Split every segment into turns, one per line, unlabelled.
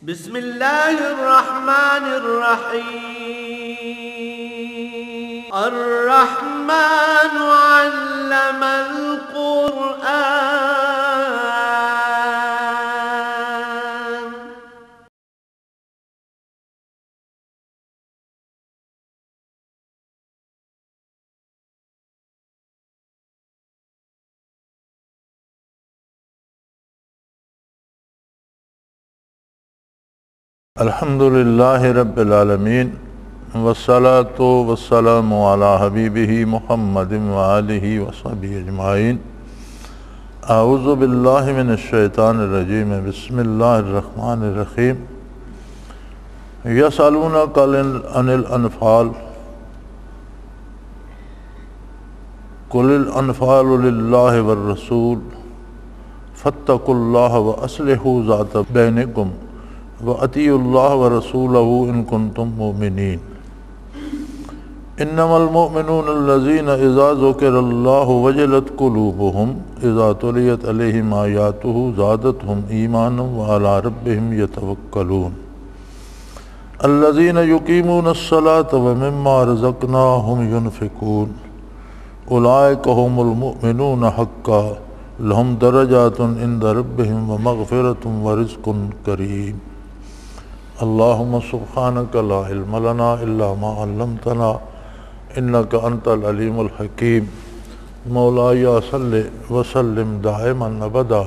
بسم اللہ الرحمن الرحیم الرحمن علم القرآن
الحمدللہ رب العالمین والصلاة والسلام علی حبیبہ محمد وآلہ وصحبہ اجمعین۔ اعوذ باللہ من الشیطان الرجیم، بسم اللہ الرحمن الرحیم۔ یسألونک عن الانفال قل الانفال للہ والرسول فاتقوا اللہ واصلحوا ذات بینکم وَأَطِیعُوا اللَّهَ وَرَسُولَهُ إِن كُنتُم مُّؤْمِنِينَ۔ إِنَّمَا الْمُؤْمِنُونَ الَّذِينَ إِذَا ذُكِرَ اللَّهُ وَجِلَتْ قُلُوبُهُمْ إِذَا تُلِيَتْ عَلَيْهِمْ آيَاتُهُ زَادَتْهُمْ إِيمَانًا وَعَلَىٰ رَبِّهِمْ يَتَوَكَّلُونَ۔ الَّذِينَ يُقِيمُونَ الصَّلَاةَ وَمِمَّا رَزَقْنَاهُمْ يُنْفِقُونَ أُولَٰئِكَ هُمُ الْمُؤْمِنُونَ حَقًّا لَهُمْ دَرَجَاتٌ عِندَ رَبِّهِمْ وَمَغْفِرَةٌ وَرِزْقٌ كَرِيمٌ۔ اللہم سبحانک لا علم لنا الا ما علمتنا انک انت العلیم الحکیم۔ مولائی صلی وسلم دائما ابدا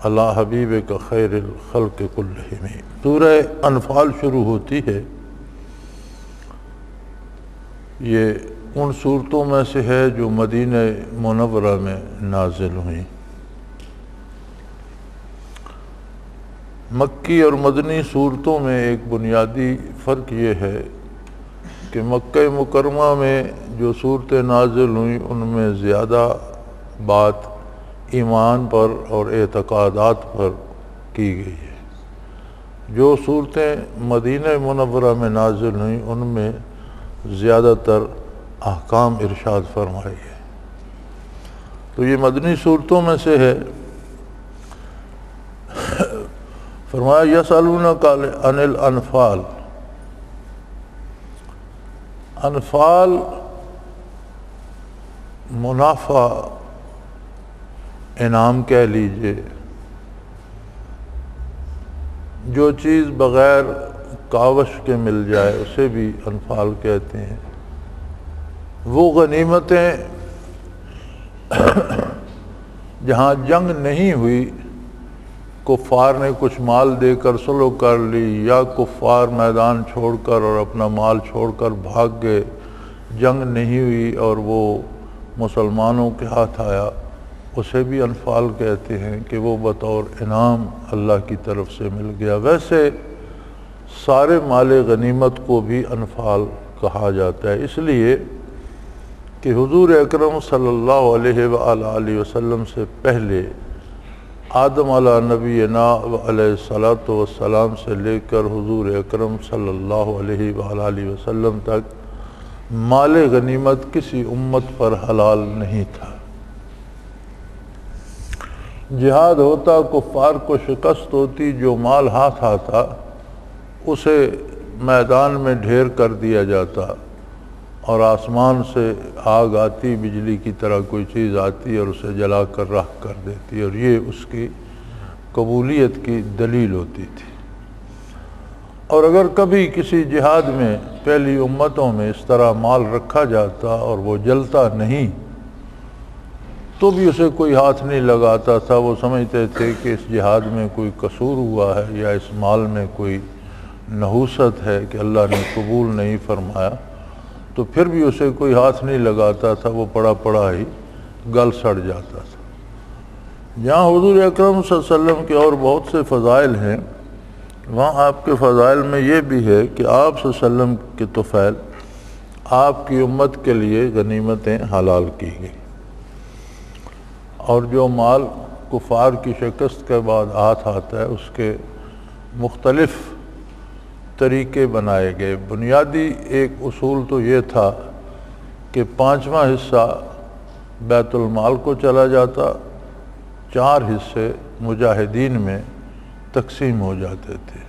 علی حبیبک خیر الخلق کلہم۔ سورہ انفال شروع ہوتی ہے، یہ ان صورتوں میں سے ہے جو مدینہ منورہ میں نازل ہوئیں۔ مکی اور مدنی صورتوں میں ایک بنیادی فرق یہ ہے کہ مکہ مکرمہ میں جو صورتیں نازل ہوئیں ان میں زیادہ بات ایمان پر اور اعتقادات پر کی گئی ہے۔ جو صورتیں مدینہ منورہ میں نازل ہوئیں ان میں زیادہ تر احکام ارشاد فرمائی ہے۔ تو یہ مدنی صورتوں میں سے ہے۔ فرمایا یسألونک عن الانفال، انفال منافع انعام کہہ لیجئے، جو چیز بغیر کاوش کے مل جائے اسے بھی انفال کہتے ہیں۔ وہ غنیمتیں جہاں جنگ نہیں ہوئی، کفار نے کچھ مال دے کر صلح کر لی یا کفار میدان چھوڑ کر اور اپنا مال چھوڑ کر بھاگ گئے، جنگ نہیں ہوئی اور وہ مسلمانوں کے ہاتھ آیا، اسے بھی انفال کہتے ہیں کہ وہ بطور انعام اللہ کی طرف سے مل گیا۔ ویسے سارے مال غنیمت کو بھی انفال کہا جاتا ہے، اس لیے کہ حضور اکرم صلی اللہ علیہ وآلہ وسلم سے پہلے آدم علیہ نبینا علیہ الصلاۃ والسلام سے لے کر حضور اکرم صلی اللہ علیہ وآلہ وسلم تک مال غنیمت کسی امت پر حلال نہیں تھا۔ جہاد ہوتا، کفار کو شکست ہوتی، جو مال ہاتھ آتا اسے میدان میں ڈھیر کر دیا جاتا اور آسمان سے آگ آتی، بجلی کی طرح کوئی چیز آتی اور اسے جلا کر راکھ کر دیتی، اور یہ اس کی قبولیت کی دلیل ہوتی تھی۔ اور اگر کبھی کسی جہاد میں پہلی امتوں میں اس طرح مال رکھا جاتا اور وہ جلتا نہیں تو بھی اسے کوئی ہاتھ نہیں لگاتا تھا، وہ سمجھتے تھے کہ اس جہاد میں کوئی قصور ہوا ہے یا اس مال میں کوئی نحوست ہے کہ اللہ نے قبول نہیں فرمایا، تو پھر بھی اسے کوئی ہاتھ نہیں لگاتا تھا، وہ پڑا پڑا ہی گل سڑ جاتا تھا۔ جہاں حضور اکرم صلی اللہ علیہ وسلم کے اور بہت سے فضائل ہیں، وہاں آپ کے فضائل میں یہ بھی ہے کہ آپ صلی اللہ علیہ وسلم کے طفیل آپ کی امت کے لیے غنیمتیں حلال کی گئیں، اور جو مال کفار کی شکست کے بعد ہاتھ آتا ہے اس کے مختلف طریقے بنائے گئے۔ بنیادی ایک اصول تو یہ تھا کہ 5واں حصہ بیت المال کو چلا جاتا، 4 حصے مجاہدین میں تقسیم ہو جاتے تھے۔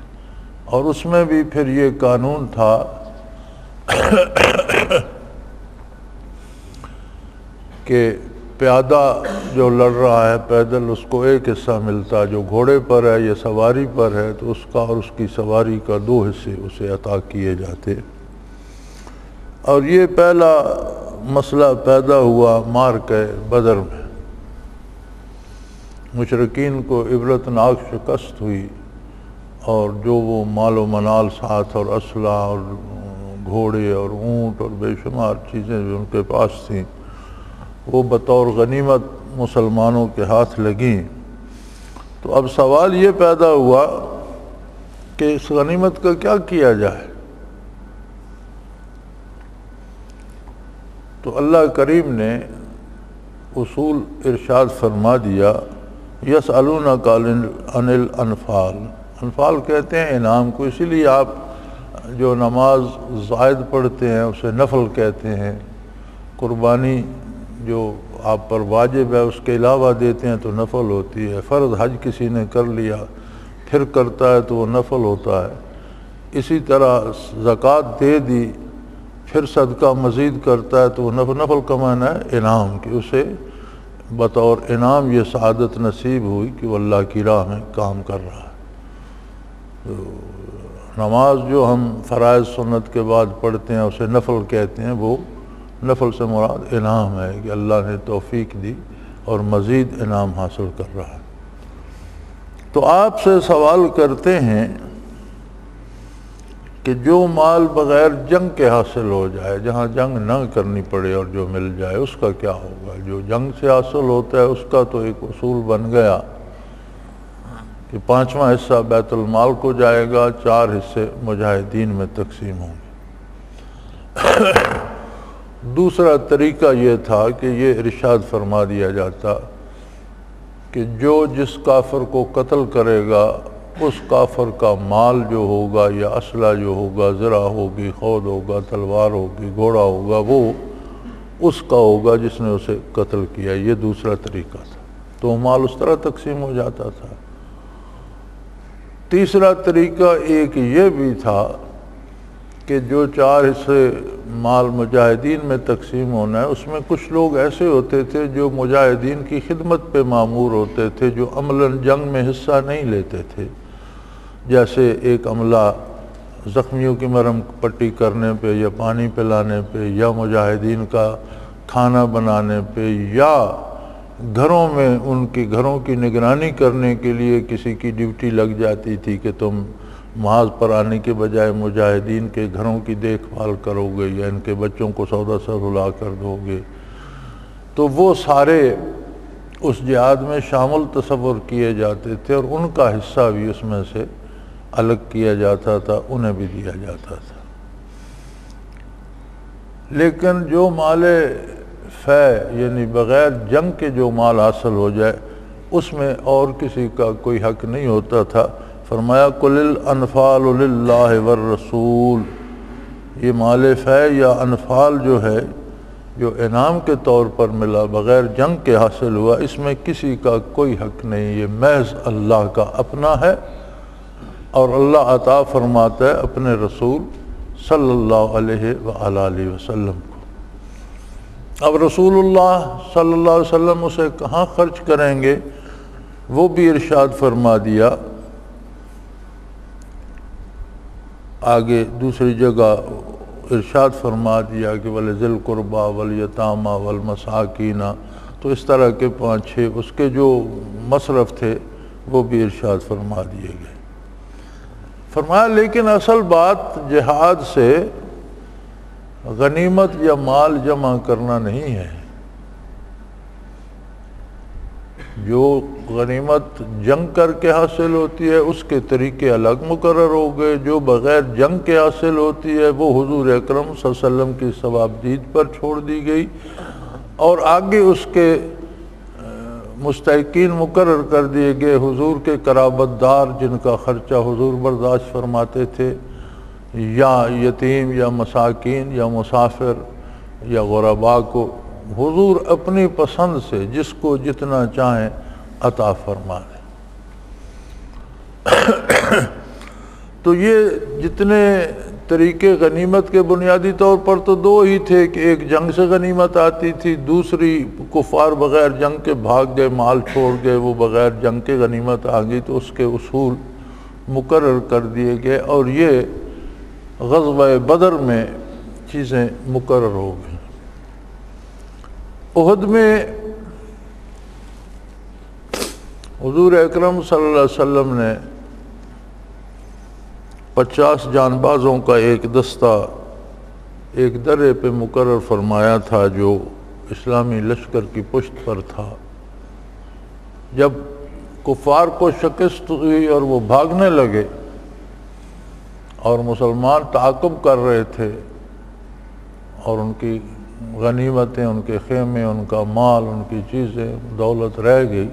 اور اس میں بھی پھر یہ قانون تھا کہ پیادہ جو لڑ رہا ہے پیدل اس کو ایک حصہ ملتا، جو گھوڑے پر ہے یا سواری پر ہے تو اس کا اور اس کی سواری کا 2 حصے اسے عطا کیے جاتے۔ اور یہ پہلا مسئلہ پیدا ہوا معرکہ بدر میں، مشرکین کو عبرتناک شکست ہوئی، اور جو وہ مال و منال ساتھ اور اسلحہ اور گھوڑے اور اونٹ اور بے شمار چیزیں جو ان کے پاس تھیں وہ بطور غنیمت مسلمانوں کے ہاتھ لگیں۔ تو اب سوال یہ پیدا ہوا کہ اس غنیمت کا کیا کیا جائے؟ تو اللہ کریم نے اصول ارشاد فرما دیا، یسألونک عن الانفال، انفال کہتے ہیں انعام کو، اسی لیے آپ جو نماز زائد پڑھتے ہیں اسے نفل کہتے ہیں، قربانی جو آپ پر واجب ہے اس کے علاوہ دیتے ہیں تو نفل ہوتی ہے، فرض حج کسی نے کر لیا پھر کرتا ہے تو وہ نفل ہوتا ہے، اسی طرح زکوٰۃ دے دی پھر صدقہ مزید کرتا ہے تو وہ نفل کا معنی ہے انعام، کہ اسے بطور انعام یہ سعادت نصیب ہوئی کہ وہ اللہ کی راہ میں کام کر رہا ہے۔ تو نماز جو ہم فرائض سنت کے بعد پڑھتے ہیں اسے نفل کہتے ہیں، وہ نفل سے مراد انعام ہے کہ اللہ نے توفیق دی اور مزید انعام حاصل کر رہا ہے۔ تو آپ سے سوال کرتے ہیں کہ جو مال بغیر جنگ کے حاصل ہو جائے، جہاں جنگ نہ کرنی پڑے اور جو مل جائے، اس کا کیا ہوگا؟ جو جنگ سے حاصل ہوتا ہے اس کا تو ایک اصول بن گیا کہ 5واں حصہ بیت المال کو جائے گا، 4 حصے مجاہدین میں تقسیم ہوں گے۔ دوسرا طریقہ یہ تھا کہ یہ ارشاد فرما دیا جاتا کہ جو جس کافر کو قتل کرے گا اس کافر کا مال جو ہوگا یا اسلحہ جو ہوگا، زرہ ہوگی، خود ہوگا، تلوار ہوگی، گھوڑا ہوگا، وہ اس کا ہوگا جس نے اسے قتل کیا۔ یہ دوسرا طریقہ تھا، تو مال اس طرح تقسیم ہو جاتا تھا۔ تیسرا طریقہ ایک یہ بھی تھا کہ جو 4 حصے مال مجاہدین میں تقسیم ہونا ہے اس میں کچھ لوگ ایسے ہوتے تھے جو مجاہدین کی خدمت پہ مامور ہوتے تھے، جو عملاً جنگ میں حصہ نہیں لیتے تھے، جیسے ایک عملہ زخمیوں کی مرہم پٹی کرنے پہ یا پانی پلانے پہ یا مجاہدین کا کھانا بنانے پہ یا گھروں میں ان کی گھروں کی نگرانی کرنے کے لیے کسی کی ڈیوٹی لگ جاتی تھی کہ تم محاذ پر آنے کے بجائے مجاہدین کے گھروں کی دیکھ بھال کرو گے یا ان کے بچوں کو سودا سرلا کر دو گے، تو وہ سارے اس جہاد میں شامل تصور کیے جاتے تھے اور ان کا حصہ بھی اس میں سے الگ کیا جاتا تھا، انہیں بھی دیا جاتا تھا۔ لیکن جو مال فے یعنی بغیر جنگ کے جو مال حاصل ہو جائے اس میں اور کسی کا کوئی حق نہیں ہوتا تھا۔ فرمایا قل الانفال للہ والرسول، یہ مال فے یا انفال جو ہے جو انعام کے طور پر ملا بغیر جنگ کے حاصل ہوا، اس میں کسی کا کوئی حق نہیں، یہ محض اللہ کا اپنا ہے اور اللہ عطا فرماتا ہے اپنے رسول صلی اللہ علیہ وآلہ وسلم کو۔ اب رسول اللہ صلی اللہ علیہ وسلم اسے کہاں خرچ کریں گے وہ بھی ارشاد فرما دیا۔ آگے دوسری جگہ ارشاد فرما دیا کہ وَلِذِي الْقُرْبَى وَالْيَتَامَى وَالْمَسَاكِينَ، تو اس طرح کے 5-6 اس کے جو مصرف تھے وہ بھی ارشاد فرما دیے گئے۔ فرمایا لیکن اصل بات جہاد سے غنیمت یا مال جمع کرنا نہیں ہے، جو غنیمت جنگ کر کے حاصل ہوتی ہے اس کے طریقے الگ مقرر ہو گئے، جو بغیر جنگ کے حاصل ہوتی ہے وہ حضور اکرم صلی اللہ علیہ وسلم کی ثوابدید پر چھوڑ دی گئی، اور آگے اس کے مستحقین مقرر کر دیے گئے، حضور کے قرابت دار جن کا خرچہ حضور برداشت فرماتے تھے، یا یتیم یا مساکین یا مسافر یا غرباء کو حضور اپنی پسند سے جس کو جتنا چاہیں عطا فرما دیں۔ تو یہ جتنے طریقے غنیمت کے بنیادی طور پر تو دو ہی تھے کہ ایک جنگ سے غنیمت آتی تھی، دوسری کفار بغیر جنگ کے بھاگ گئے، مال چھوڑ گئے، وہ بغیر جنگ کے غنیمت آ گئی، تو اس کے اصول مقرر کر دیے گئے، اور یہ غزوہ بدر میں چیزیں مقرر ہو گئیں۔ احد میں حضور اکرم صلی اللہ علیہ وسلم نے 50 جان بازوں کا ایک دستہ ایک درے پہ مقرر فرمایا تھا جو اسلامی لشکر کی پشت پر تھا۔ جب کفار کو شکست ہوئی اور وہ بھاگنے لگے اور مسلمان تعاقب کر رہے تھے اور ان کی غنیمتیں، ان کے خیمے، ان کا مال، ان کی چیزیں، دولت رہ گئی،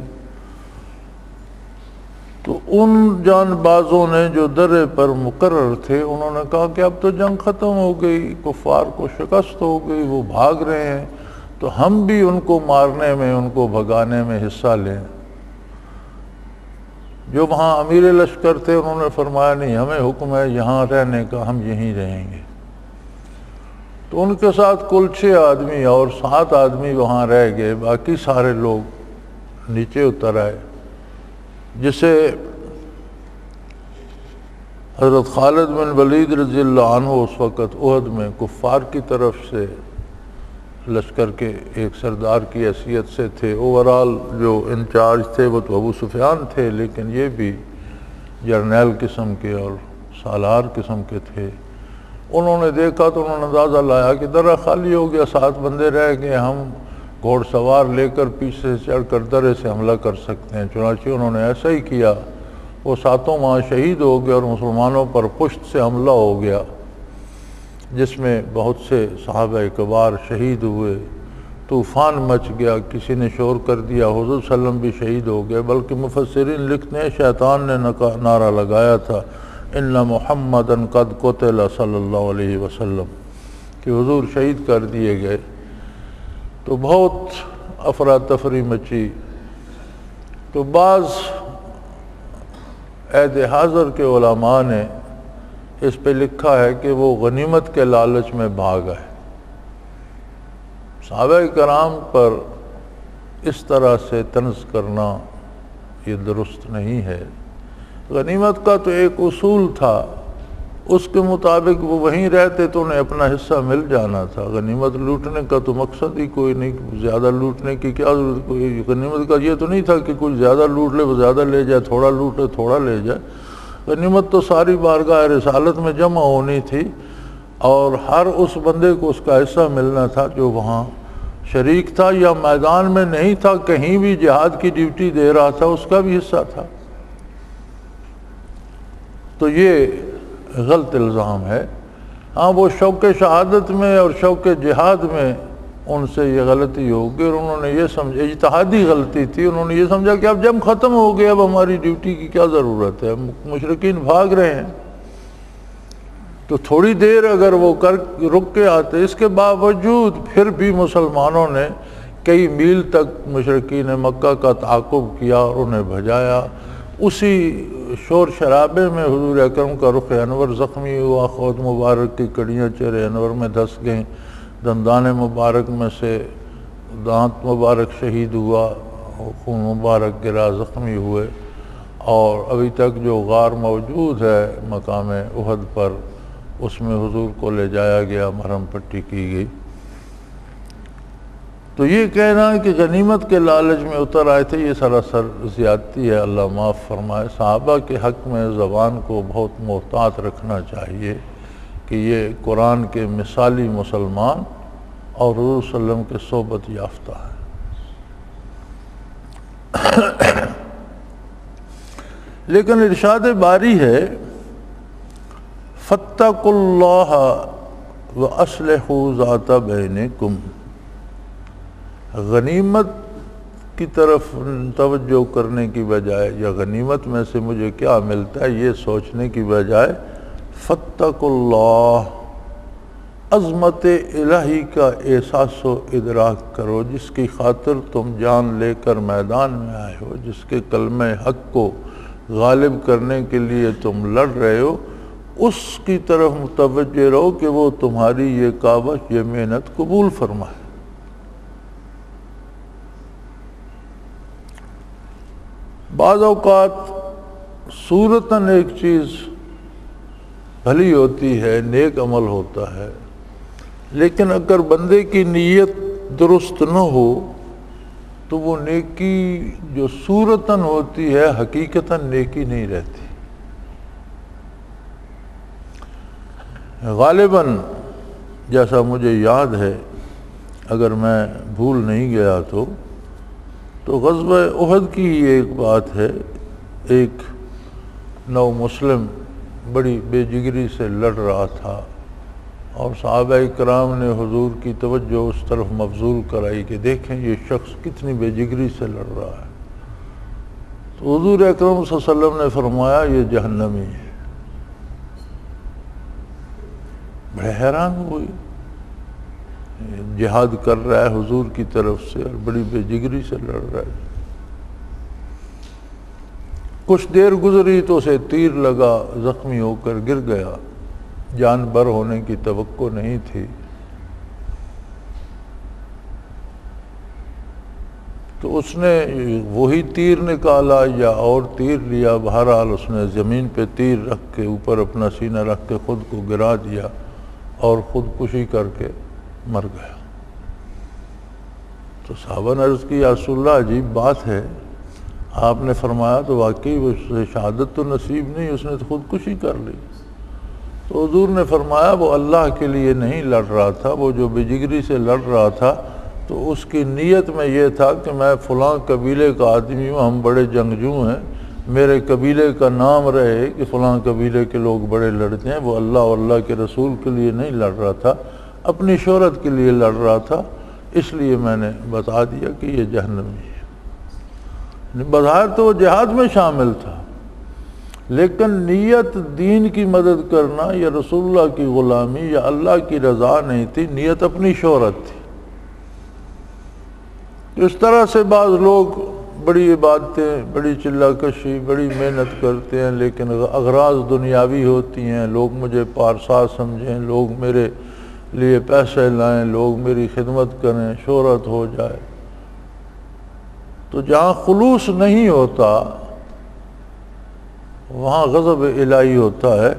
تو ان جان بازوں نے جو درے پر مقرر تھے انہوں نے کہا کہ اب تو جنگ ختم ہو گئی، کفار کو شکست ہو گئی، وہ بھاگ رہے ہیں، تو ہم بھی ان کو مارنے میں، ان کو بھگانے میں حصہ لیں۔ جو وہاں امیر لشکر تھے انہوں نے فرمایا نہیں، ہمیں حکم ہے یہاں رہنے کا، ہم یہیں رہیں گے۔ تو ان کے ساتھ کل 6 آدمی اور 7 آدمی وہاں رہ گئے، باقی سارے لوگ نیچے اتر آئے، جسے حضرت خالد بن ولید رضی اللہ عنہ اس وقت احد میں کفار کی طرف سے لشکر کے ایک سردار کی حیثیت سے تھے، اوورال جو انچارج تھے وہ تو ابو سفیان تھے، لیکن یہ بھی جرنیل قسم کے اور سالار قسم کے تھے۔ انہوں نے دیکھا تو انہوں نے اندازہ لایا کہ درہ خالی ہو گیا، 7 بندے رہ گئے، ہم گھوڑ سوار لے کر پیچھے سے چڑھ کر درے سے حملہ کر سکتے ہیں۔ چنانچہ انہوں نے ایسا ہی کیا، وہ 7 وہاں شہید ہو گئے اور مسلمانوں پر پشت سے حملہ ہو گیا، جس میں بہت سے صحابہ کبار شہید ہوئے، طوفان مچ گیا، کسی نے شور کر دیا، حضور صلی اللہ علیہ وسلم بھی شہید ہو گئے، بلکہ مفسرین لکھتے ہیں شیطان نے نعرہ لگایا تھا ان محمدًا قد قتل صلی اللہ علیہ وسلم، کہ حضور شہید کر دیے گئے۔ تو بہت افراتفری مچی۔ تو بعض عہد حاضر کے علماء نے اس پہ لکھا ہے کہ وہ غنیمت کے لالچ میں بھاگ آئے۔ صحابہ کرام پر اس طرح سے طنز کرنا یہ درست نہیں ہے۔ غنیمت کا تو ایک اصول تھا، اس کے مطابق وہ وہیں رہتے تو انہیں اپنا حصہ مل جانا تھا۔ غنیمت لوٹنے کا تو مقصد ہی کوئی نہیں، زیادہ لوٹنے کی کیا ضرورت، کوئی غنیمت کا یہ تو نہیں تھا کہ کچھ زیادہ لوٹ لے وہ زیادہ لے جائے، تھوڑا لوٹ لے تھوڑا لے جائے۔ غنیمت تو ساری بارگاہ رسالت میں جمع ہونی تھی، اور ہر اس بندے کو اس کا حصہ ملنا تھا جو وہاں شریک تھا یا میدان میں نہیں تھا، کہیں بھی جہاد کی ڈیوٹی دے رہا تھا، اس کا بھی حصہ تھا۔ تو یہ غلط الزام ہے۔ ہاں وہ شوق شہادت میں اور شوق جہاد میں ان سے یہ غلطی ہوگی، اور انہوں نے یہ سمجھا، اجتہادی غلطی تھی، انہوں نے یہ سمجھا کہ اب جنگ ختم ہو گیا، اب ہماری ڈیوٹی کی کیا ضرورت ہے، مشرکین بھاگ رہے ہیں، تو تھوڑی دیر اگر وہ رک کے آتے۔ اس کے باوجود پھر بھی مسلمانوں نے کئی میل تک مشرکین مکہ کا تعاقب کیا اور انہیں بھجایا۔ اسی شور شرابے میں حضور اکرم کا رخ انور زخمی ہوا، خود مبارک کی کڑیاں چہرے انور میں دھس گئیں، دندان مبارک میں سے دانت مبارک شہید ہوا، خون مبارک گرا، زخمی ہوئے، اور ابھی تک جو غار موجود ہے مقام احد پر، اس میں حضور کو لے جایا گیا، مرہم پٹی کی گئی۔ تو یہ کہنا ہے کہ غنیمت کے لالچ میں اتر آئے تھے، یہ سراسر زیادتی ہے، اللہ معاف فرمائے۔ صحابہ کے حق میں زبان کو بہت محتاط رکھنا چاہیے کہ یہ قرآن کے مثالی مسلمان اور حضور صلی اللہ علیہ وسلم کے صحبت یافتہ ہیں۔ لیکن ارشاد باری ہے فاتقوا اللہ واصلحوا ذات بینکم، غنیمت کی طرف توجہ کرنے کی بجائے یا غنیمت میں سے مجھے کیا ملتا ہے یہ سوچنے کی بجائے فاتقوا اللہ، عظمت الہی کا احساس و ادراک کرو، جس کی خاطر تم جان لے کر میدان میں آئے ہو، جس کے کلمہ حق کو غالب کرنے کے لیے تم لڑ رہے ہو، اس کی طرف متوجہ رہو کہ وہ تمہاری یہ کاوش، یہ محنت قبول فرمائے۔ بعض اوقات صورتاً ایک چیز بھلی ہوتی ہے، نیک عمل ہوتا ہے، لیکن اگر بندے کی نیت درست نہ ہو تو وہ نیکی جو صورتاً ہوتی ہے حقیقتاً نیکی نہیں رہتی۔ غالباً جیسا مجھے یاد ہے، اگر میں بھول نہیں گیا تو غزوہ احد کی ہی ایک بات ہے۔ ایک نو مسلم بڑی بے جگری سے لڑ رہا تھا اور صحابہ کرام نے حضور کی توجہ اس طرف مبذول کرائی کہ دیکھیں یہ شخص کتنی بے جگری سے لڑ رہا ہے۔ تو حضور اکرم صلی اللہ علیہ وسلم نے فرمایا یہ جہنمی ہے۔ بڑے حیران ہوئی، جہاد کر رہا ہے حضور کی طرف سے اور بڑی بے جگری سے لڑ رہا ہے۔ کچھ دیر گزری تو اسے تیر لگا، زخمی ہو کر گر گیا، جان بر ہونے کی توقع نہیں تھی۔ تو اس نے وہی تیر نکالا یا اور تیر لیا، بہرحال اس نے زمین پہ تیر رکھ کے اوپر اپنا سینہ رکھ کے خود کو گرا دیا اور خودکشی کر کے مر گیا۔ تو صحابہ نے عرض کی یا رسول اللہ عجیب بات ہے، آپ نے فرمایا تو واقعی وہ شہادت تو نصیب نہیں، اس نے تو خودکشی کر لی۔ تو حضور نے فرمایا وہ اللہ کے لیے نہیں لڑ رہا تھا، وہ جو بے جگری سے لڑ رہا تھا تو اس کی نیت میں یہ تھا کہ میں فلاں قبیلے کا آدمی ہوں، ہم بڑے جنگجو ہیں، میرے قبیلے کا نام رہے کہ فلاں قبیلے کے لوگ بڑے لڑتے ہیں۔ وہ اللہ اور اللہ کے رسول کے لیے نہیں لڑ رہا تھا، اپنی شہرت کے لیے لڑ رہا تھا، اس لیے میں نے بتا دیا کہ یہ جہنمی ہے۔ بظاہر تو وہ جہاد میں شامل تھا، لیکن نیت دین کی مدد کرنا یا رسول اللہ کی غلامی یا اللہ کی رضا نہیں تھی، نیت اپنی شہرت تھی۔ اس طرح سے بعض لوگ بڑی عبادتیں، بڑی چلہ کشی، بڑی محنت کرتے ہیں، لیکن اغراض دنیاوی ہوتی ہیں، لوگ مجھے پارسا سمجھیں، لوگ میرے لیے پیسے لائیں، لوگ میری خدمت کریں، شہرت ہو جائے۔ تو جہاں خلوص نہیں ہوتا وہاں غضب الہی ہوتا ہے۔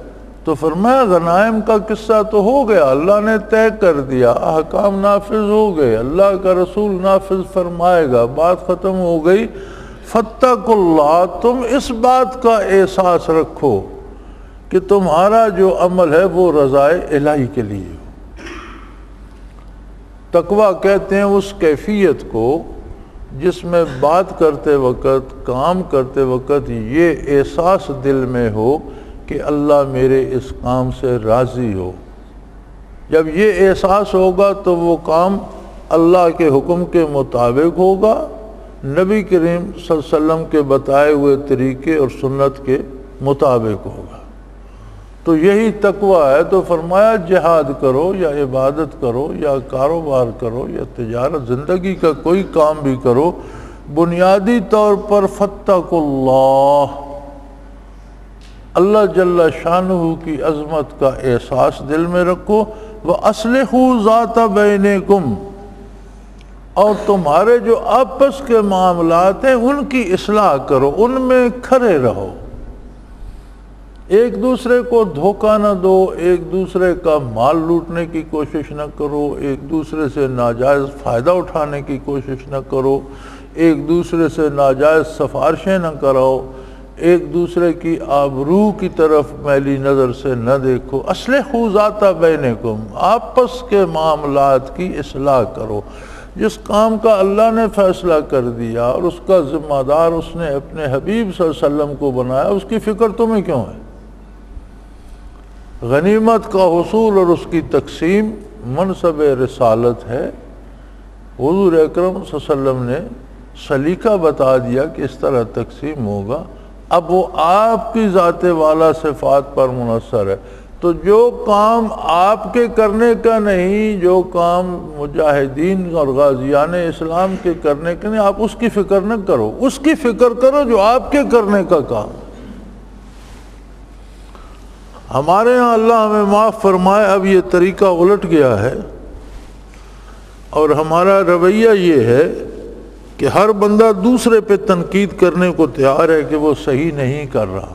تو فرمایا غنائم کا قصہ تو ہو گیا، اللہ نے طے کر دیا، احکام نافذ ہو گئے، اللہ کا رسول نافذ فرمائے گا، بات ختم ہو گئی۔ فاتقوا اللہ، تم اس بات کا احساس رکھو کہ تمہارا جو عمل ہے وہ رضائے الہی کے لیے ہو۔ تقویٰ کہتے ہیں اس کیفیت کو جس میں بات کرتے وقت، کام کرتے وقت یہ احساس دل میں ہو کہ اللہ میرے اس کام سے راضی ہو۔ جب یہ احساس ہوگا تو وہ کام اللہ کے حکم کے مطابق ہوگا، نبی کریم صلی اللہ علیہ وسلم کے بتائے ہوئے طریقے اور سنت کے مطابق ہوگا۔ تو یہی تقویٰ ہے۔ تو فرمایا جہاد کرو یا عبادت کرو یا کاروبار کرو یا تجارت، زندگی کا کوئی کام بھی کرو، بنیادی طور پر فاتقوا اللہ، اللہ جل شانہ کی عظمت کا احساس دل میں رکھو۔ وَأَصْلِحُوا ذَاتَ بَيْنِكُمْ، اور تمہارے جو آپس کے معاملات ہیں ان کی اصلاح کرو، ان میں کھڑے رہو، ایک دوسرے کو دھوکہ نہ دو، ایک دوسرے کا مال لوٹنے کی کوشش نہ کرو، ایک دوسرے سے ناجائز فائدہ اٹھانے کی کوشش نہ کرو، ایک دوسرے سے ناجائز سفارشیں نہ کراؤ، ایک دوسرے کی آبرو کی طرف میلی نظر سے نہ دیکھو۔ اصلحوا ذات بینکم، آپس کے معاملات کی اصلاح کرو۔ جس کام کا اللہ نے فیصلہ کر دیا اور اس کا ذمہ دار اس نے اپنے حبیب صلی اللہ علیہ وسلم کو بنایا، اس کی فکر تمہیں کیوں ہے؟ غنیمت کا حصول اور اس کی تقسیم منصب رسالت ہے۔ حضور اکرم صلی اللہ علیہ وسلم نے سلیقہ بتا دیا کہ اس طرح تقسیم ہوگا۔ اب وہ آپ کی ذات والا صفات پر منحصر ہے۔ تو جو کام آپ کے کرنے کا نہیں، جو کام مجاہدین اور غازیان اسلام کے کرنے کا نہیں، آپ اس کی فکر نہ کرو، اس کی فکر کرو جو آپ کے کرنے کا کام ہے۔ ہمارے ہاں اللہ ہمیں معاف فرمائے اب یہ طریقہ الٹ گیا ہے، اور ہمارا رویہ یہ ہے کہ ہر بندہ دوسرے پہ تنقید کرنے کو تیار ہے کہ وہ صحیح نہیں کر رہا،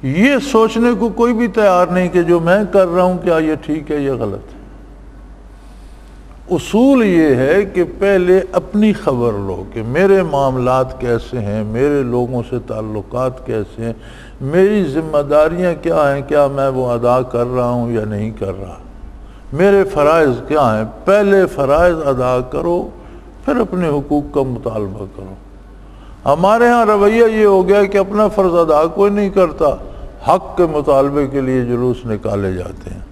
یہ سوچنے کو کوئی بھی تیار نہیں کہ جو میں کر رہا ہوں کیا یہ ٹھیک ہے یا غلط ہے۔ اصول یہ ہے کہ پہلے اپنی خبر لو کہ میرے معاملات کیسے ہیں، میرے لوگوں سے تعلقات کیسے ہیں، میری ذمہ داریاں کیا ہیں، کیا میں وہ ادا کر رہا ہوں یا نہیں کر رہا، میرے فرائض کیا ہیں۔ پہلے فرائض ادا کرو، پھر اپنے حقوق کا مطالبہ کرو۔ ہمارے ہاں رویہ یہ ہو گیا کہ اپنا فرض ادا کوئی نہیں کرتا، حق کے مطالبے کے لیے جلوس نکالے جاتے ہیں۔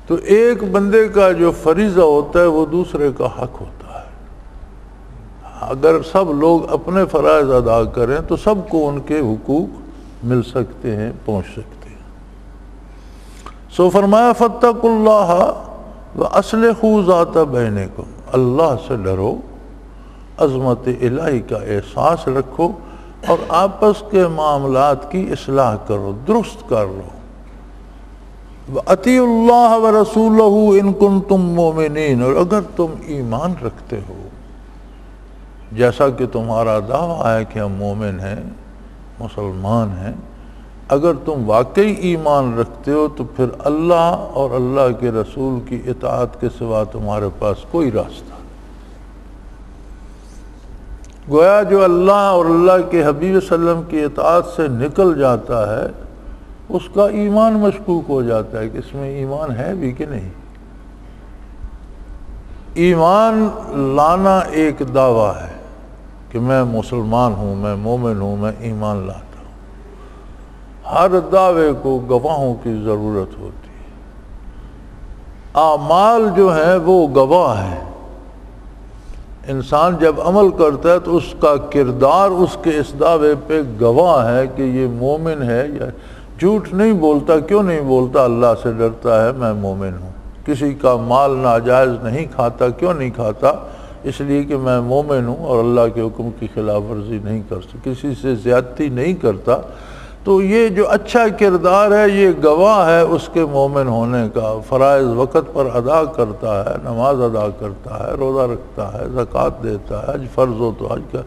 تو ایک بندے کا جو فریضہ ہوتا ہے وہ دوسرے کا حق ہوتا ہے۔ اگر سب لوگ اپنے فرائض ادا کریں تو سب کو ان کے حقوق مل سکتے ہیں، پہنچ سکتے ہیں۔ سو فرمایا فاتقوا اللہ واصلحوا ذات بینکم، اللہ سے ڈرو، عظمت الہی کا احساس رکھو اور آپس کے معاملات کی اصلاح کرو، درست کر لو۔ وَأَطِيعُوا اللَّهَ وَرَسُولَهُ إِن كُنتُم مُؤْمِنِينَ، اور اگر تم ایمان رکھتے ہو، جیسا کہ تمہارا دعویٰ ہے کہ ہم مومن ہیں، مسلمان ہیں، اگر تم واقعی ایمان رکھتے ہو تو پھر اللہ اور اللہ کے رسول کی اطاعت کے سوا تمہارے پاس کوئی راستہ۔ گویا جو اللہ اور اللہ کے حبیب صلی اللہ علیہ وسلم کی اطاعت سے نکل جاتا ہے اس کا ایمان مشکوک ہو جاتا ہے کہ اس میں ایمان ہے بھی کہ نہیں۔ ایمان لانا ایک دعویٰ ہے کہ میں مسلمان ہوں، میں مومن ہوں، میں ایمان لاتا ہوں۔ ہر دعوے کو گواہوں کی ضرورت ہوتی ہے۔ اعمال جو ہیں وہ گواہ ہیں۔ انسان جب عمل کرتا ہے تو اس کا کردار اس کے اس دعوے پہ گواہ ہے کہ یہ مومن ہے یا جھوٹ نہیں بولتا۔ کیوں نہیں بولتا؟ اللہ سے ڈرتا ہے، میں مومن ہوں۔ کسی کا مال ناجائز نہیں کھاتا۔ کیوں نہیں کھاتا؟ اس لیے کہ میں مومن ہوں اور اللہ کے حکم کی خلاف ورزی نہیں کرتا، کسی سے زیادتی نہیں کرتا۔ تو یہ جو اچھا کردار ہے یہ گواہ ہے اس کے مومن ہونے کا۔ فرائض وقت پر ادا کرتا ہے، نماز ادا کرتا ہے، روزہ رکھتا ہے، زکوٰۃ دیتا ہے، حج فرض ہو تو حج کا،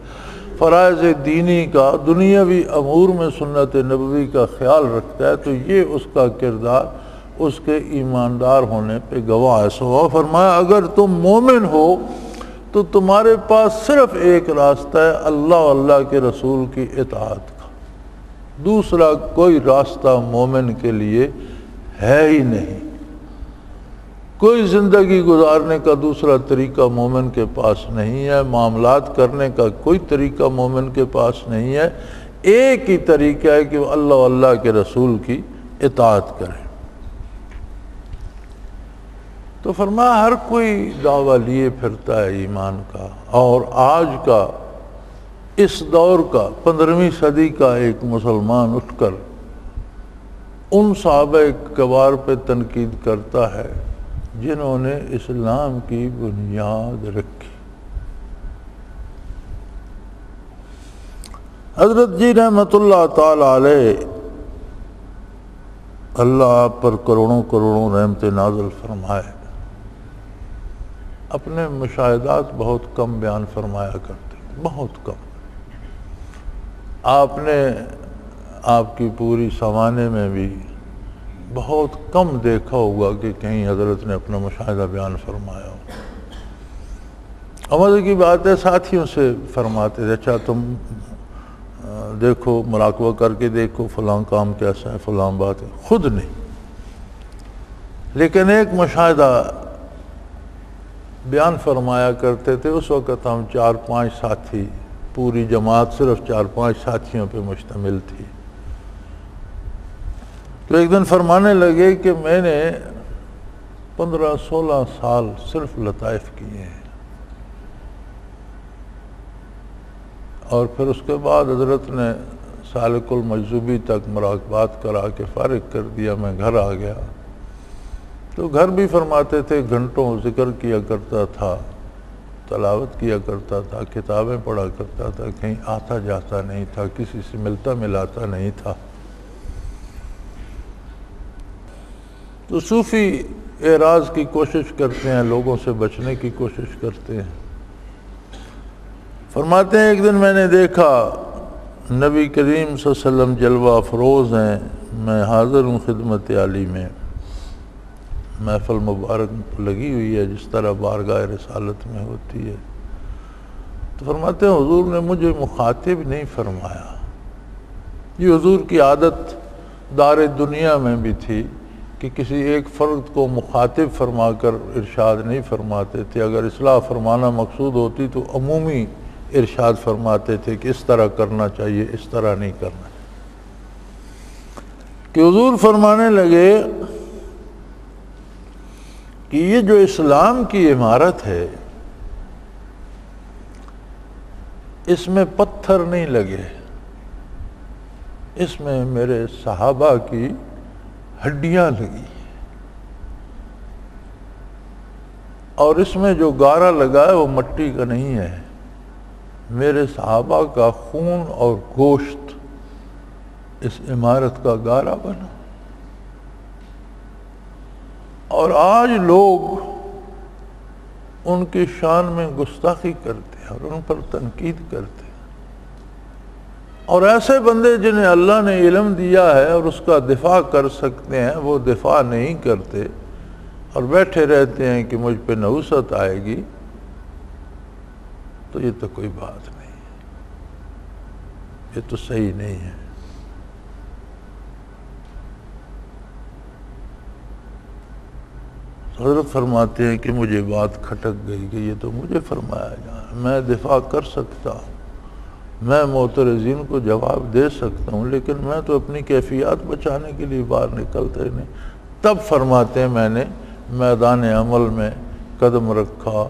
فرائض دینی کا، دنیاوی امور میں سنت نبوی کا خیال رکھتا ہے، تو یہ اس کا کردار اس کے ایماندار ہونے پہ گواہ ہے۔ سو فرمایا اگر تم مومن ہو تو تمہارے پاس صرف ایک راستہ ہے، اللہ اور اللہ کے رسول کی اطاعت کا۔ دوسرا کوئی راستہ مومن کے لیے ہے ہی نہیں۔ کوئی زندگی گزارنے کا دوسرا طریقہ مومن کے پاس نہیں ہے، معاملات کرنے کا کوئی طریقہ مومن کے پاس نہیں ہے۔ ایک ہی طریقہ ہے کہ وہ اللہ و اللہ کے رسول کی اطاعت کریں۔ تو فرمایا ہر کوئی دعویٰ لیے پھرتا ہے ایمان کا، اور آج کا اس دور کا 15ویں صدی کا ایک مسلمان اٹھ کر ان صحابہ کبار پہ تنقید کرتا ہے جنہوں نے اسلام کی بنیاد رکھی۔ حضرت جی رحمت اللہ تعالی علیہ، اللہ آپ پر کروڑوں کروڑوں رحمت نازل فرمائے، اپنے مشاہدات بہت کم بیان فرمایا کرتے، بہت کم۔ آپ نے آپ کی پوری سوانح میں بھی بہت کم دیکھا ہوگا کہ کہیں حضرت نے اپنا مشاہدہ بیان فرمایا ہو۔ مزے کی بات ہے ساتھیوں سے فرماتے تھے، اچھا تم دیکھو، مراقبہ کر کے دیکھو فلاں کام کیسا ہے، فلاں بات ہے، خود نہیں۔ لیکن ایک مشاہدہ بیان فرمایا کرتے تھے، اس وقت ہم 4-5 ساتھی، پوری جماعت صرف 4-5 ساتھیوں پہ مشتمل تھی۔ تو ایک دن فرمانے لگے کہ میں نے 15-16 سال صرف لطائف کیے ہیں، اور پھر اس کے بعد حضرت نے سالک المجذوبی تک مراقبات کرا کے فارغ کر دیا، میں گھر آ گیا۔ تو گھر بھی فرماتے تھے گھنٹوں ذکر کیا کرتا تھا، تلاوت کیا کرتا تھا، کتابیں پڑھا کرتا تھا، کہیں آتا جاتا نہیں تھا، کسی سے ملتا ملاتا نہیں تھا۔ تو صوفی اعراض کی کوشش کرتے ہیں، لوگوں سے بچنے کی کوشش کرتے ہیں۔ فرماتے ہیں ایک دن میں نے دیکھا نبی کریم صلی اللہ علیہ وسلم جلوہ افروز ہیں، میں حاضر ہوں خدمت عالی میں، محفل مبارک لگی ہوئی ہے جس طرح بارگاہ رسالت میں ہوتی ہے۔ تو فرماتے ہیں حضور نے مجھے مخاطب نہیں فرمایا۔ یہ حضور کی عادت دار دنیا میں بھی تھی کہ کسی ایک فرد کو مخاطب فرما کر ارشاد نہیں فرماتے تھے، اگر اصلاح فرمانا مقصود ہوتی تو عمومی ارشاد فرماتے تھے کہ اس طرح کرنا چاہیے، اس طرح نہیں کرنا چاہیے۔ کہ حضور فرمانے لگے کہ یہ جو اسلام کی عمارت ہے اس میں پتھر نہیں لگے، اس میں میرے صحابہ کی ہڈیاں لگی، اور اس میں جو گارا لگا ہے وہ مٹی کا نہیں ہے، میرے صحابہ کا خون اور گوشت اس عمارت کا گارا بنا۔ اور آج لوگ ان کی شان میں گستاخی کرتے ہیں اور ان پر تنقید کرتے ہیں، اور ایسے بندے جنہیں اللہ نے علم دیا ہے اور اس کا دفاع کر سکتے ہیں وہ دفاع نہیں کرتے اور بیٹھے رہتے ہیں کہ مجھ پہ نحوست آئے گی، تو یہ تو کوئی بات نہیں، یہ تو صحیح نہیں ہے۔ حضرت فرماتے ہیں کہ مجھے بات کھٹک گئی کہ یہ تو مجھے فرمایا جا، میں دفاع کر سکتا ہوں، میں معترضین کو جواب دے سکتا ہوں، لیکن میں تو اپنی کیفیات بچانے کے لیے باہر نکلتا ہی نہیں۔ تب فرماتے ہیں میں نے میدان عمل میں قدم رکھا،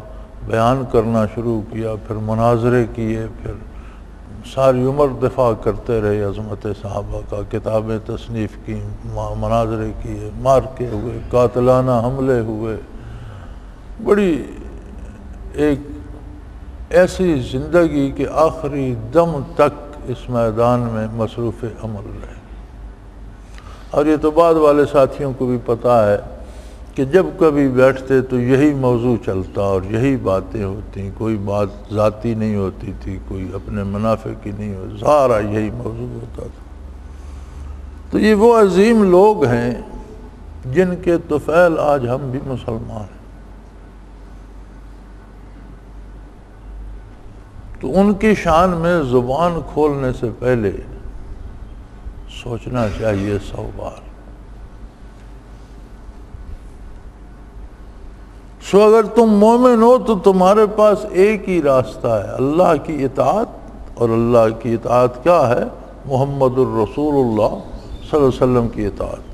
بیان کرنا شروع کیا، پھر مناظرے کیے، پھر ساری عمر دفاع کرتے رہے عظمت صحابہ کا، کتابیں تصنیف کی، مناظرے کیے، مارکے ہوئے، قاتلانہ حملے ہوئے، بڑی ایک ایسی زندگی کہ آخری دم تک اس میدان میں مصروف عمل رہے۔ اور یہ تو بعد والے ساتھیوں کو بھی پتہ ہے کہ جب کبھی بیٹھتے تو یہی موضوع چلتا اور یہی باتیں ہوتی، کوئی بات ذاتی نہیں ہوتی تھی، کوئی اپنے منافع کی نہیں ہوتی، سارا یہی موضوع ہوتا تھا۔ تو یہ وہ عظیم لوگ ہیں جن کے طفیل آج ہم بھی مسلمان ہیں۔ تو ان کی شان میں زبان کھولنے سے پہلے سوچنا چاہیے 100 بار۔ سو اگر تم مومن ہو تو تمہارے پاس ایک ہی راستہ ہے، اللہ کی اطاعت، اور اللہ کی اطاعت کیا ہے؟ محمد الرسول اللہ صلی اللہ علیہ وسلم کی اطاعت۔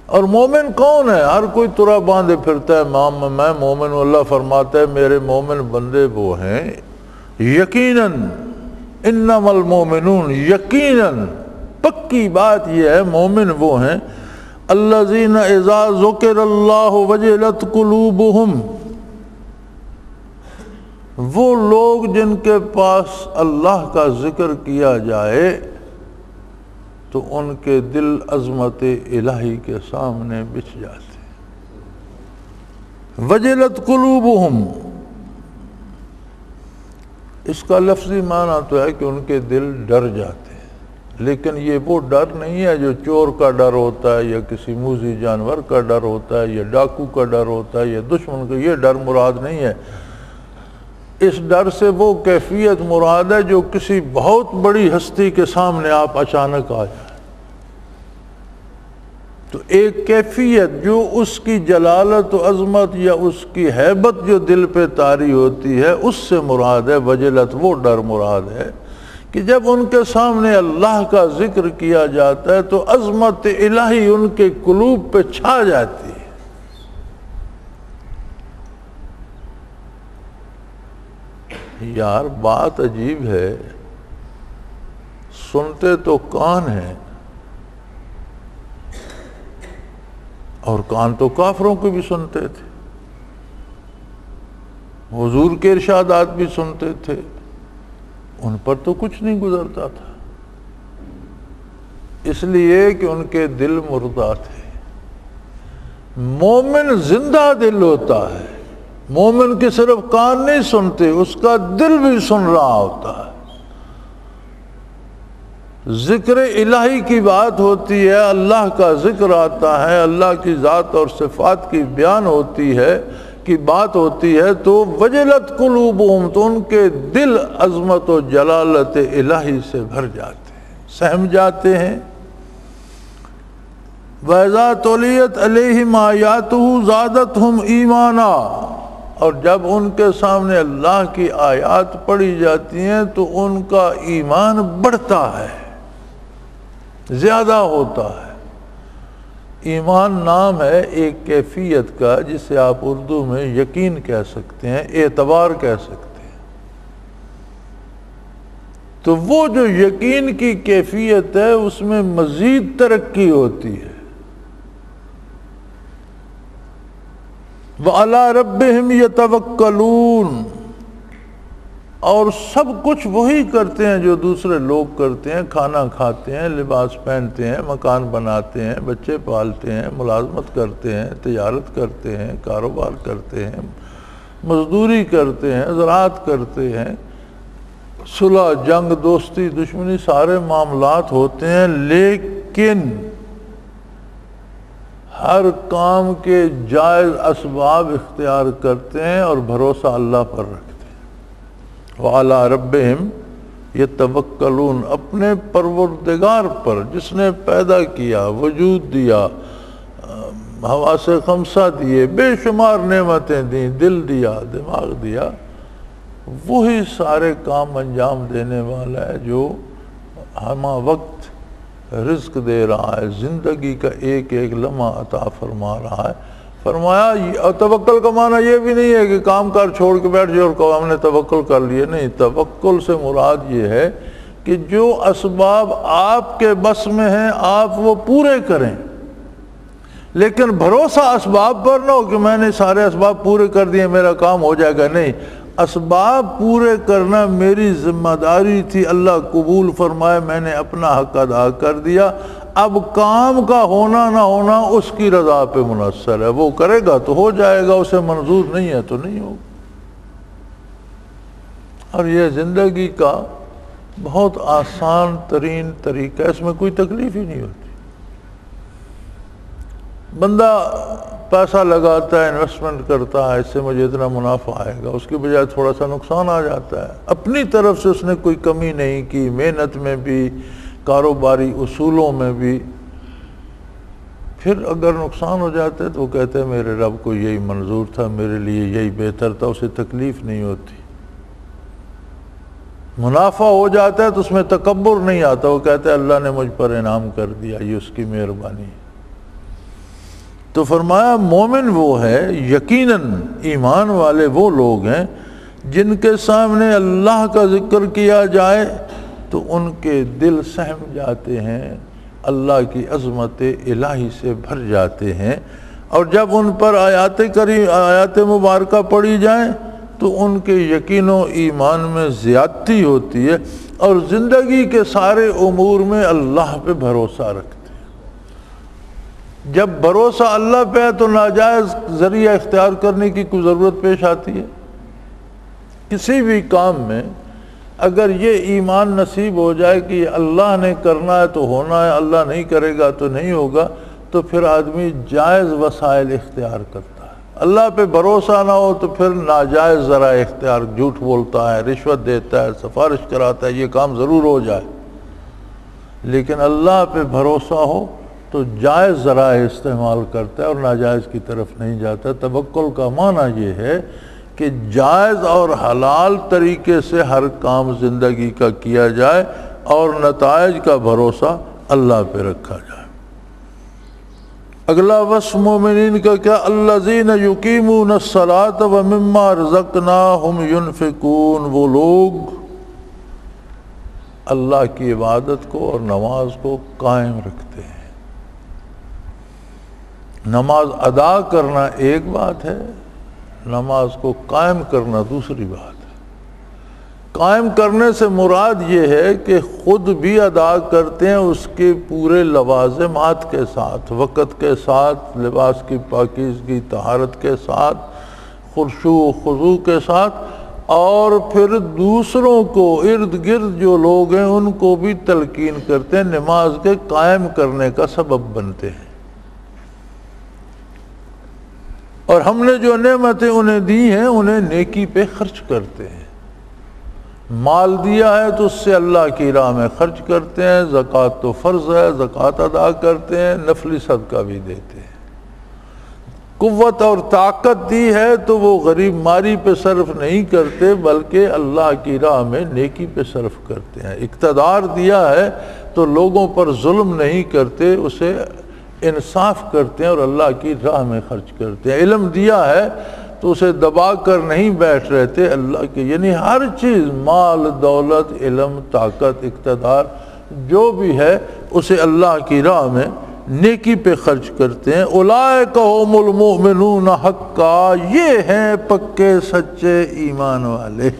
اور مومن کون ہے؟ ہر کوئی ترا باندھے پھرتا ہے میں مومن ہوں۔ اللہ فرماتا ہے میرے مومن بندے وہ ہیں یقیناً، انما المومنون، یقیناً پکی بات یہ ہے مومن وہ ہیں الذین اذا ذکر اللہ وجلت قلوبہم، وہ لوگ جن کے پاس اللہ کا ذکر کیا جائے تو ان کے دل عظمت الہی کے سامنے بچھ جاتے۔ وجلت قلوبہم، اس کا لفظی معنی تو ہے کہ ان کے دل ڈر جاتے ہیں، لیکن یہ وہ ڈر نہیں ہے جو چور کا ڈر ہوتا ہے یا کسی موذی جانور کا ڈر ہوتا ہے یا ڈاکو کا ڈر ہوتا ہے یا دشمن کا، یہ ڈر مراد نہیں ہے۔ اس ڈر سے وہ کیفیت مراد ہے جو کسی بہت بڑی ہستی کے سامنے آپ اچانک آ جائیں، تو ایک کیفیت جو اس کی جلالت و عظمت یا اس کی ہیبت جو دل پہ طاری ہوتی ہے اس سے مراد ہے وجلت، وہ ڈر مراد ہے کہ جب ان کے سامنے اللہ کا ذکر کیا جاتا ہے تو عظمت الہی ان کے قلوب پہ چھا جاتی ہے۔ یار بات عجیب ہے، سنتے تو کان ہیں اور کان تو کافروں کو بھی سنتے تھے، حضور کے ارشادات بھی سنتے تھے، ان پر تو کچھ نہیں گزرتا تھا، اس لیے کہ ان کے دل مردہ تھے۔ مومن زندہ دل ہوتا ہے، مومن کے صرف کان نہیں سنتے، اس کا دل بھی سن رہا ہوتا ہے۔ ذکر الہی کی بات ہوتی ہے، اللہ کا ذکر آتا ہے، اللہ کی ذات اور صفات کی بیان ہوتی ہے، کی بات ہوتی ہے، تو وجلت قلوبہم، تو ان کے دل عظمت و جلالت الہی سے بھر جاتے ہیں، سہم جاتے ہیں۔ وَإِذَا تُلِيَتْ عَلَيْهِمْ آيَاتُهُ زَادَتْهُمْ ایمانا، اور جب ان کے سامنے اللہ کی آیات پڑھی جاتی ہیں تو ان کا ایمان بڑھتا ہے، زیادہ ہوتا ہے۔ ایمان نام ہے ایک کیفیت کا جسے آپ اردو میں یقین کہہ سکتے ہیں، اعتبار کہہ سکتے ہیں۔ تو وہ جو یقین کی کیفیت ہے اس میں مزید ترقی ہوتی ہے۔ وَعَلَىٰ رَبِّهِمْ يَتَوَكَّلُونَ، اور سب کچھ وہی کرتے ہیں جو دوسرے لوگ کرتے ہیں، کھانا کھاتے ہیں، لباس پہنتے ہیں، مکان بناتے ہیں، بچے پالتے ہیں، ملازمت کرتے ہیں، تجارت کرتے ہیں، کاروبار کرتے ہیں، مزدوری کرتے ہیں، زراعت کرتے ہیں، صلح، جنگ، دوستی، دشمنی، سارے معاملات ہوتے ہیں، لیکن ہر کام کے جائز اسباب اختیار کرتے ہیں اور بھروسہ اللہ پر رکھتے ہیں۔ وَعَلَىٰ رَبِّهِمْ يَتَوَكَّلُونَ، اپنے پروردگار پر جس نے پیدا کیا، وجود دیا، حواس خمسہ دیے، بے شمار نعمتیں دیں، دل دیا، دماغ دیا، وہی سارے کام انجام دینے والا ہے جو ہمہ وقت رزق دے رہا ہے، زندگی کا ایک ایک لمحہ عطا فرما رہا ہے۔ فرمایا توکل کا معنی یہ بھی نہیں ہے کہ کام کار چھوڑ کے بیٹھ جائے اور کہو ہم نے توکل کر لیے، نہیں، توکل سے مراد یہ ہے کہ جو اسباب آپ کے بس میں ہیں آپ وہ پورے کریں، لیکن بھروسہ اسباب پر نہ ہو کہ میں نے سارے اسباب پورے کر دیے میرا کام ہو جائے گا، نہیں، اسباب پورے کرنا میری ذمہ داری تھی، اللہ قبول فرمائے، میں نے اپنا حق ادا کر دیا، اب کام کا ہونا نہ ہونا اس کی رضا پہ منحصر ہے، وہ کرے گا تو ہو جائے گا، اسے منظور نہیں ہے تو نہیں ہوگا۔ اور یہ زندگی کا بہت آسان ترین طریقہ ہے، اس میں کوئی تکلیف ہی نہیں ہوتی۔ بندہ پیسہ لگاتا ہے، انویسٹمنٹ کرتا ہے، اس سے مجھے اتنا منافع آئے گا، اس کی بجائے تھوڑا سا نقصان آ جاتا ہے، اپنی طرف سے اس نے کوئی کمی نہیں کی، محنت میں بھی، کاروباری اصولوں میں بھی، پھر اگر نقصان ہو جاتا ہے تو وہ کہتے ہیں میرے رب کو یہی منظور تھا، میرے لیے یہی بہتر تھا، اسے تکلیف نہیں ہوتی۔ منافع ہو جاتا ہے تو اس میں تکبر نہیں آتا، وہ کہتے ہیں اللہ نے مجھ پر انعام کر دیا، یہ اس کی مہربانی ہے۔ تو فرمایا مومن وہ ہے، یقیناً ایمان والے وہ لوگ ہیں جن کے سامنے اللہ کا ذکر کیا جائے تو ان کے دل سہم جاتے ہیں، اللہ کی عظمت الہی سے بھر جاتے ہیں، اور جب ان پر آیات مبارکہ پڑھی جائیں تو ان کے یقین و ایمان میں زیادتی ہوتی ہے اور زندگی کے سارے امور میں اللہ پہ بھروسہ رکھتے ہیں۔ جب بھروسہ اللہ پہ ہے تو ناجائز ذریعہ اختیار کرنے کی کوئی ضرورت پیش آتی ہے؟ کسی بھی کام میں اگر یہ ایمان نصیب ہو جائے کہ اللہ نے کرنا ہے تو ہونا ہے، اللہ نہیں کرے گا تو نہیں ہوگا، تو پھر آدمی جائز وسائل اختیار کرتا ہے۔ اللہ پہ بھروسہ نہ ہو تو پھر ناجائز ذرائع اختیار، جھوٹ بولتا ہے، رشوت دیتا ہے، سفارش کراتا ہے، یہ کام ضرور ہو جائے۔ لیکن اللہ پہ بھروسہ ہو تو جائز ذرائع استعمال کرتا ہے اور ناجائز کی طرف نہیں جاتا۔ توکل کا معنی یہ ہے کہ جائز اور حلال طریقے سے ہر کام زندگی کا کیا جائے اور نتائج کا بھروسہ اللہ پہ رکھا جائے۔ اگلا وصف مومنین کا کیا؟ الذین یقیمون الصلاۃ ومما رزقناہم ینفقون، وہ لوگ اللہ کی عبادت کو اور نماز کو قائم رکھتے ہیں۔ نماز ادا کرنا ایک بات ہے، نماز کو قائم کرنا دوسری بات ہے۔ قائم کرنے سے مراد یہ ہے کہ خود بھی ادا کرتے ہیں اس کے پورے لوازمات کے ساتھ، وقت کے ساتھ، لباس کی پاکیزگی طہارت کے ساتھ، خشوع و خضوع کے ساتھ، اور پھر دوسروں کو ارد گرد جو لوگ ہیں ان کو بھی تلقین کرتے ہیں، نماز کے قائم کرنے کا سبب بنتے ہیں۔ اور ہم نے جو نعمتیں انہیں دی ہیں انہیں نیکی پہ خرچ کرتے ہیں۔ مال دیا ہے تو اس سے اللہ کی راہ میں خرچ کرتے ہیں، زکوٰۃ تو فرض ہے، زکوٰۃ ادا کرتے ہیں، نفلی صدقہ بھی دیتے ہیں۔ قوت اور طاقت دی ہے تو وہ غریب ماری پہ صرف نہیں کرتے بلکہ اللہ کی راہ میں نیکی پہ صرف کرتے ہیں۔ اقتدار دیا ہے تو لوگوں پر ظلم نہیں کرتے، اسے انصاف کرتے ہیں اور اللہ کی راہ میں خرچ کرتے ہیں۔ علم دیا ہے تو اسے دبا کر نہیں بیٹھ رہتے، اللہ کے یعنی ہر چیز، مال، دولت، علم، طاقت، اقتدار جو بھی ہے اسے اللہ کی راہ میں نیکی پہ خرچ کرتے ہیں۔ اولئک هم المؤمنون حقا، یہ ہیں پکے سچے ایمان والے۔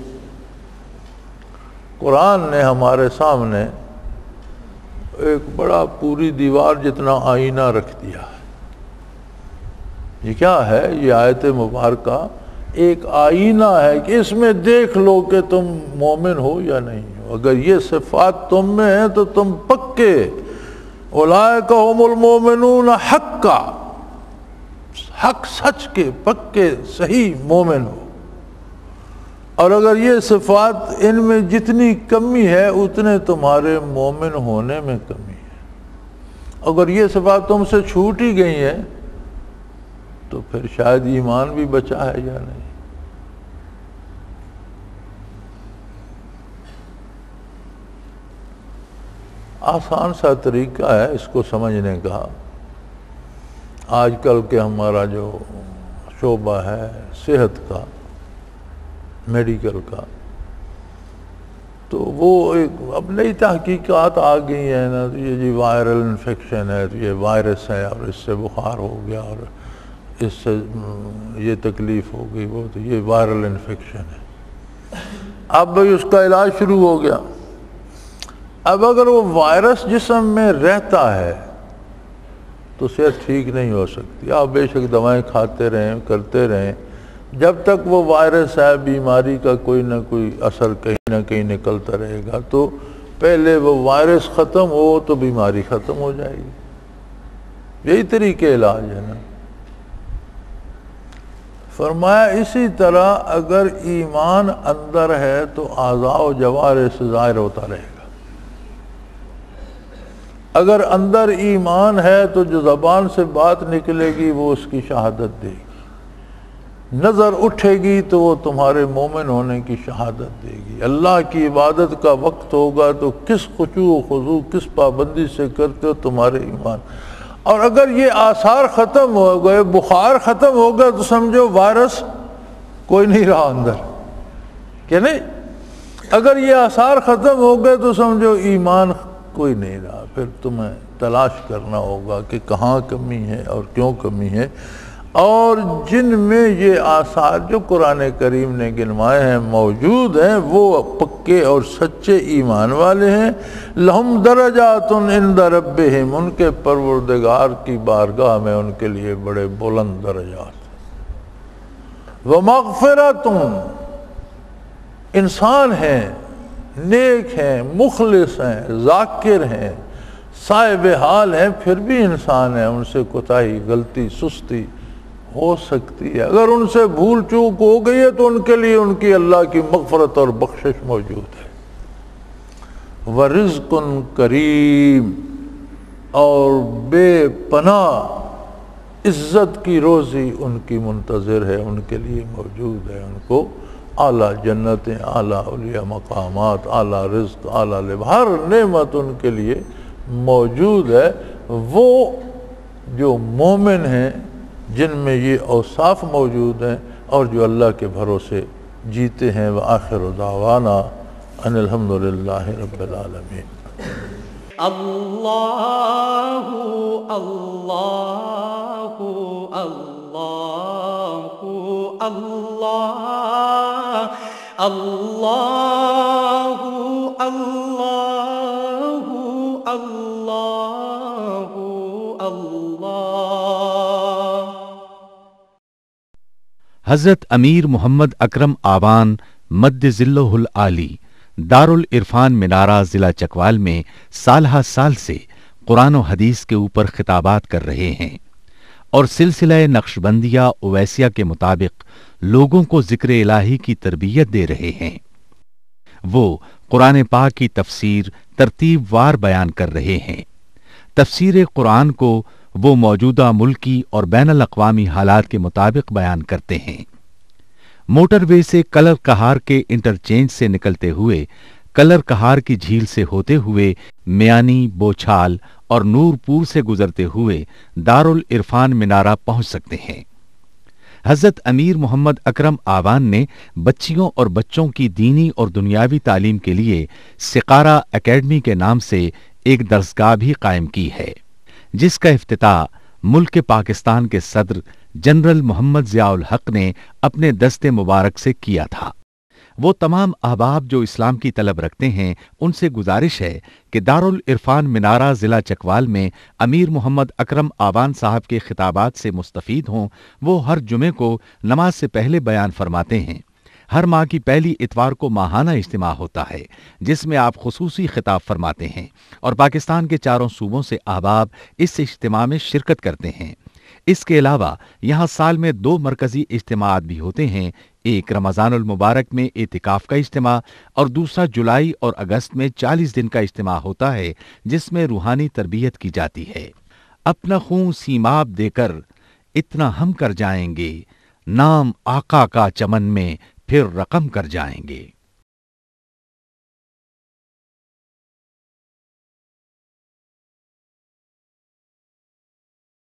قرآن نے ہمارے سامنے ایک بڑا پوری دیوار جتنا آئینہ رکھ دیا ہے۔ یہ کیا ہے؟ یہ آیت مبارکہ ایک آئینہ ہے کہ اس میں دیکھ لو کہ تم مومن ہو یا نہیں ہو۔ اگر یہ صفات تم میں ہیں تو تم پکے اولئک هم المؤمنون حقا، حق سچ کے پکے صحیح مومن ہو۔ اور اگر یہ صفات ان میں جتنی کمی ہے اتنے تمہارے مومن ہونے میں کمی ہے۔ اگر یہ صفات تم سے چھوٹ ہی گئی ہیں تو پھر شاید ایمان بھی بچا ہے یا نہیں۔ آسان سا طریقہ ہے اس کو سمجھنے کا۔ آج کل کے ہمارا جو شعبہ ہے صحت کا، میڈیکل کا، تو وہ ایک اب نئی تحقیقات آ گئی ہیں نا، تو یہ جی وائرل انفیکشن ہے تو یہ وائرس ہے اور اس سے بخار ہو گیا اور اس سے یہ تکلیف ہو گئی، وہ تو یہ وائرل انفیکشن ہے۔ اب بھائی اس کا علاج شروع ہو گیا۔ اب اگر وہ وائرس جسم میں رہتا ہے تو صحت ٹھیک نہیں ہو سکتی۔ آپ بے شک دوائیں کھاتے رہیں، کرتے رہیں، جب تک وہ وائرس ہے بیماری کا کوئی نہ کوئی اثر کہیں نہ کہیں نکلتا رہے گا، تو پہلے وہ وائرس ختم ہو تو بیماری ختم ہو جائے گی۔ یہی طریقے علاج ہے نا۔ فرمایا اسی طرح اگر ایمان اندر ہے تو اعضاء و جوارح سے ظاہر ہوتا رہے گا۔ اگر اندر ایمان ہے تو جو زبان سے بات نکلے گی وہ اس کی شہادت دے گی، نظر اٹھے گی تو وہ تمہارے مومن ہونے کی شہادت دے گی۔ اللہ کی عبادت کا وقت ہوگا تو کس خشوع و خضوع، کس پابندی سے کرتے ہو، تمہارے ایمان۔ اور اگر یہ آثار ختم ہو گئے، بخار ختم ہو گیا، تو سمجھو وائرس کوئی نہیں رہا اندر، کہ نہیں؟ اگر یہ آثار ختم ہو گئے تو سمجھو ایمان کوئی نہیں رہا۔ پھر تمہیں تلاش کرنا ہوگا کہ کہاں کمی ہے اور کیوں کمی ہے۔ اور جن میں یہ آثار جو قرآن کریم نے گنوائے ہیں موجود ہیں وہ پکے اور سچے ایمان والے ہیں۔ لہم درجات عند ربہم، ان کے پروردگار کی بارگاہ میں ان کے لیے بڑے بلند درجات۔ ومغفرۃ، انسان ہیں، نیک ہیں، مخلص ہیں، ذاکر ہیں، صاحب حال ہیں، پھر بھی انسان ہیں، ان سے کوتاہی، غلطی، سستی ہو سکتی ہے۔ اگر ان سے بھول چوک ہو گئی ہے تو ان کے لیے ان کی اللہ کی مغفرت اور بخشش موجود ہے۔ ورزق کریم، اور بے پناہ عزت کی روزی ان کی منتظر ہے، ان کے لیے موجود ہے۔ ان کو اعلیٰ جنتیں، اعلیٰ علیہ مقامات، اعلیٰ رزق، اعلیٰ لباس، ہر نعمت ان کے لیے موجود ہے۔ وہ جو مومن ہیں جن میں یہ اوصاف موجود ہیں اور جو اللہ کے بھروسے جیتے ہیں۔ وآخر دعوانا ان الحمدللہ رب العالمین۔
اللہ اللہ اللہ اللہ اللہ اللہ اللہ اللہ۔
حضرت امیر محمد اکرم آوان مد ذلہ العالی دارالعرفان منارہ ضلع چکوال میں سالہ سال سے قرآن و حدیث کے اوپر خطابات کر رہے ہیں اور سلسلہ نقشبندیہ اویسیہ کے مطابق لوگوں کو ذکر الہی کی تربیت دے رہے ہیں۔ وہ قرآن پاک کی تفسیر ترتیب وار بیان کر رہے ہیں۔ تفسیر قرآن کو وہ موجودہ ملکی اور بین الاقوامی حالات کے مطابق بیان کرتے ہیں۔ موٹر وے سے کلر کہار کے انٹرچینج سے نکلتے ہوئے کلر کہار کی جھیل سے ہوتے ہوئے میانی، بوچھال اور نورپور سے گزرتے ہوئے دارالعرفان منارہ پہنچ سکتے ہیں۔ حضرت امیر محمد اکرم آوان نے بچیوں اور بچوں کی دینی اور دنیاوی تعلیم کے لیے سقارہ اکیڈمی کے نام سے ایک درسگاہ بھی قائم کی ہے، جس کا افتتاح ملک پاکستان کے صدر جنرل محمد ضیاء الحق نے اپنے دست مبارک سے کیا تھا۔ وہ تمام احباب جو اسلام کی طلب رکھتے ہیں ان سے گزارش ہے کہ دارالعرفان منارہ ضلع چکوال میں امیر محمد اکرم آوان صاحب کے خطابات سے مستفید ہوں۔ وہ ہر جمعے کو نماز سے پہلے بیان فرماتے ہیں۔ ہر ماہ کی پہلی اتوار کو ماہانہ اجتماع ہوتا ہے جس میں آپ خصوصی خطاب فرماتے ہیں اور پاکستان کے چاروں صوبوں سے احباب اس اجتماع میں شرکت کرتے ہیں۔ اس کے علاوہ یہاں سال میں 2 مرکزی اجتماعات بھی ہوتے ہیں، ایک رمضان المبارک میں اعتکاف کا اجتماع اور دوسرا جولائی اور اگست میں 40 دن کا اجتماع ہوتا ہے جس میں روحانی تربیت کی جاتی ہے۔ اپنا خون سیماب دے کر اتنا ہم کر جائیں گے، نام آقا کا چمن میں پھر رقم کر جائیں گے۔